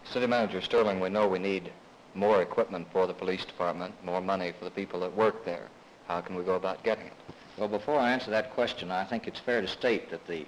City Manager Stirling, we know we need more equipment for the police department, more money for the people that work there. How can we go about getting it? Well, before I answer that question, I think it's fair to state that the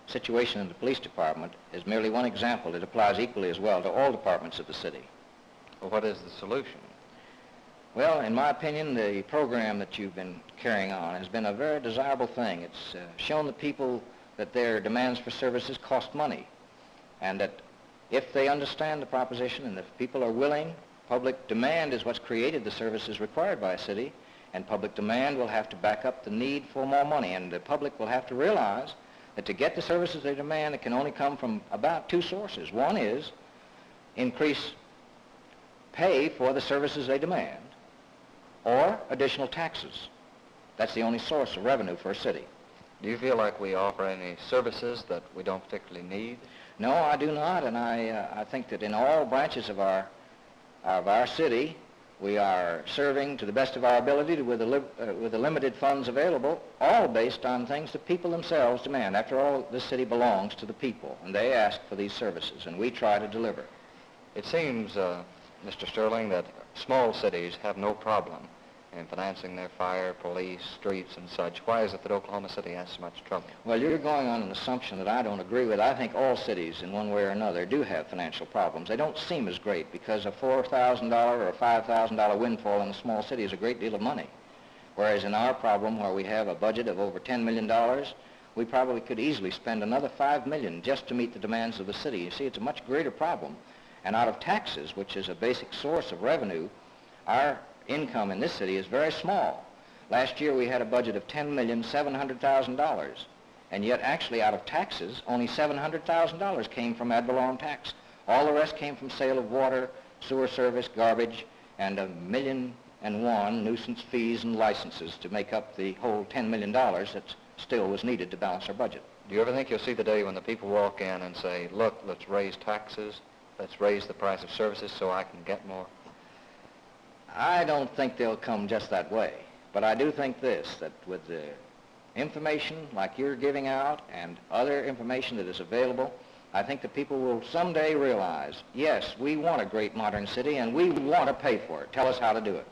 situation in the police department is merely one example. It applies equally as well to all departments of the city. Well, what is the solution? Well, in my opinion, the program that you've been carrying on has been a very desirable thing. It's shown the people that their demands for services cost money, and that if they understand the proposition and if people are willing, public demand is what's created the services required by a city, and public demand will have to back up the need for more money, and the public will have to realize that to get the services they demand, it can only come from about two sources. One is increase pay for the services they demand, or additional taxes. That's the only source of revenue for a city. Do you feel like we offer any services that we don't particularly need? No, I do not, and I think that in all branches of our city, we are serving to the best of our ability with the limited funds available, all based on things that people themselves demand. After all, this city belongs to the people, and they ask for these services, and we try to deliver. It seems, Mr. Stirling, that small cities have no problem in financing their fire, police, streets, and such. Why is it that Oklahoma City has so much trouble? Well, you're going on an assumption that I don't agree with. I think all cities, in one way or another, do have financial problems. They don't seem as great because a $4,000 or a $5,000 windfall in a small city is a great deal of money. Whereas in our problem, where we have a budget of over $10 million, we probably could easily spend another $5 million just to meet the demands of the city. You see, it's a much greater problem. And out of taxes, which is a basic source of revenue, our income in this city is very small. Last year we had a budget of $10,700,000, and yet actually out of taxes, only $700,000 came from ad valorem tax. All the rest came from sale of water, sewer service, garbage, and $1,000,001 nuisance fees and licenses to make up the whole $10 million that still was needed to balance our budget. Do you ever think you'll see the day when the people walk in and say, look, let's raise taxes, let's raise the price of services so I can get more? I don't think they'll come just that way, but I do think this, that with the information like you're giving out and other information that is available, I think that people will someday realize, yes, we want a great modern city and we want to pay for it. Tell us how to do it.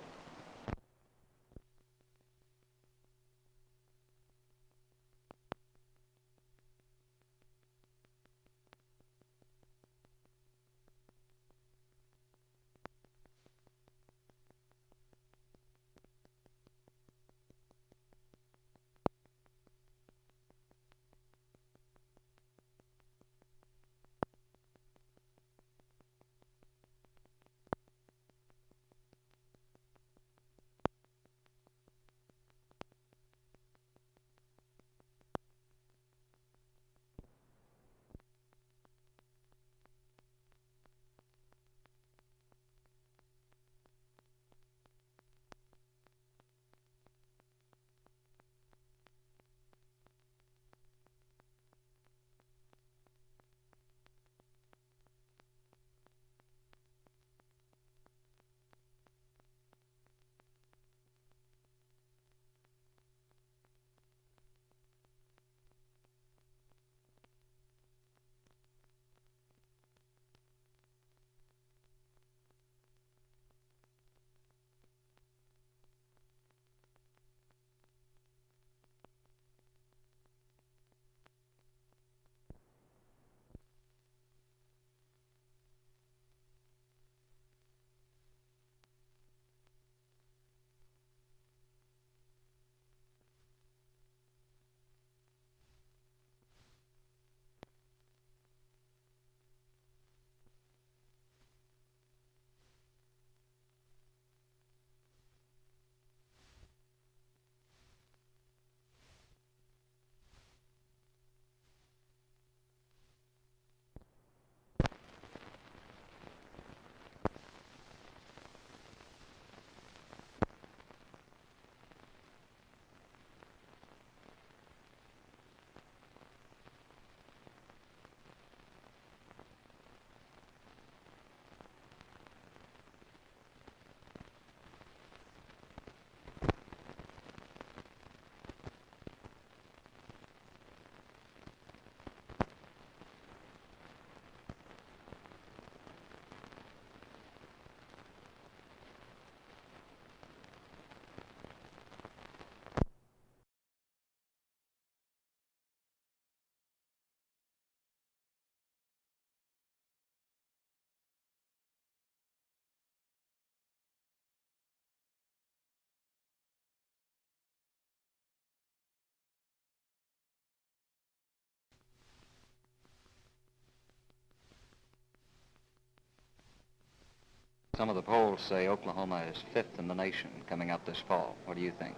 Some of the polls say Oklahoma is 5th in the nation coming up this fall. What do you think?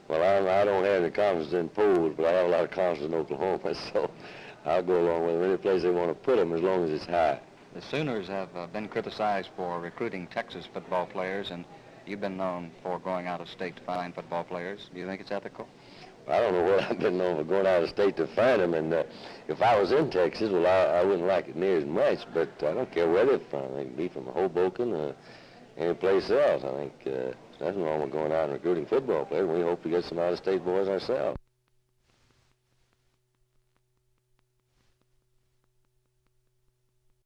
Well, I don't have any confidence in polls, but I have a lot of confidence in Oklahoma, so I'll go along with any place they want to put them as long as it's high. The Sooners have been criticized for recruiting Texas football players, and you've been known for going out of state to find football players. Do you think it's ethical? I don't know what I've been known for going out of state to find them, and if I was in Texas, well, I wouldn't like it near as much, but I don't care where they're from. They can be from Hoboken or any place else. I think there's nothing wrong with going out and recruiting football players. We hope to get some out-of-state boys ourselves.